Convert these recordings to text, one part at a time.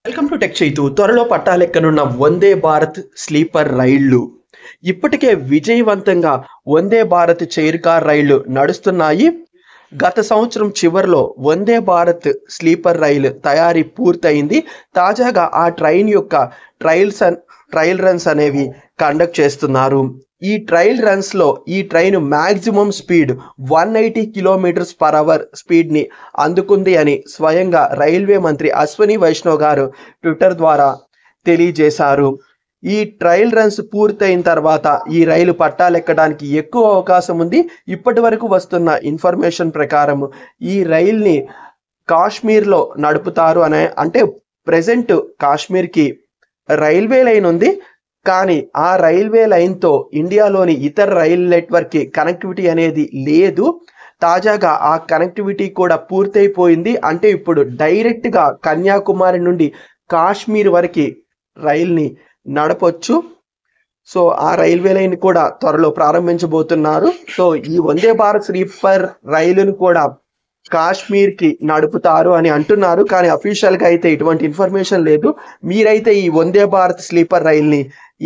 Welcome to tech Chaitu. త్వరలో పట్టాలెక్కనున్న Vande Bharat sleeper రైళ్లు ఇప్పటికే విజయవంతంగా వందే భారత్ చైర్ కార్ రైళ్లు నడుస్తున్నాయి. గత సంవత్సరం చివరిలో వందే భారత్ స్లీపర్ రైలు తయారీ పూర్తయింది. తాజాగా ఆ ట్రైన్ యొక్క ట్రయల్ రన్స్ అనేవి కండక్ట్ చేస్తున్నారు. ఈ ట్రయల్ రన్స్ లో ఈ train maximum speed 180 km/h speed ని అందుకుంది అని స్వయంగా రైల్వే మంత్రి అశ్వని వైష్ణవ్ గారు ట్విట్టర్ ద్వారా తెలియజేశారు. ఈ ట్రయల్ రన్స్ పూర్తయిన తర్వాత ఈ రైలు పట్టాలెక్కడానికి ఎక్కువ అవకాశం ఉంది. ఇప్పటి వరకు వస్తున్న ఇన్ఫర్మేషన్ ప్రకారం ఈ రైల్ని కాశ్మీర్లో నడుపుతారు అంటే ప్రెసెంట్ కాశ్మీర్కి రైల్వే లైన్ ఉంది, కానీ ఆ రైల్వే లైన్తో ఇండియాలోని ఇతర రైల్ నెట్వర్క్కి కనెక్టివిటీ అనేది లేదు. తాజాగా ఆ కనెక్టివిటీ కూడా పూర్తయిపోయింది. అంటే ఇప్పుడు డైరెక్ట్గా కన్యాకుమారి నుండి కాశ్మీర్ వరకు రైల్ని నడపొచ్చు. సో ఆ రైల్వే లైన్ కూడా త్వరలో ప్రారంభించబోతున్నారు. సో ఈ వందే భారత్ స్లీపర్ రైలును కూడా కాశ్మీర్కి నడుపుతారు అని అంటున్నారు, కానీ అఫీషియల్గా అయితే ఇటువంటి ఇన్ఫర్మేషన్ లేదు. మీరైతే ఈ వందే భారత్ స్లీపర్ రైల్ని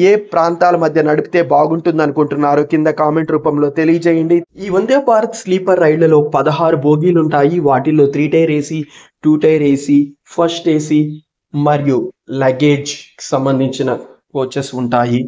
ఏ ప్రాంతాల మధ్య నడిపితే బాగుంటుంది అనుకుంటున్నారు కింద కామెంట్ రూపంలో తెలియజేయండి. ఈ వందే భారత్ స్లీపర్ రైళ్లలో 16 బోగీలు ఉంటాయి. వాటిల్లో 3 tier AC, 2 tier AC, first AC మరియు లగేజ్ సంబంధించిన కోచెస్ ఉంటాయి.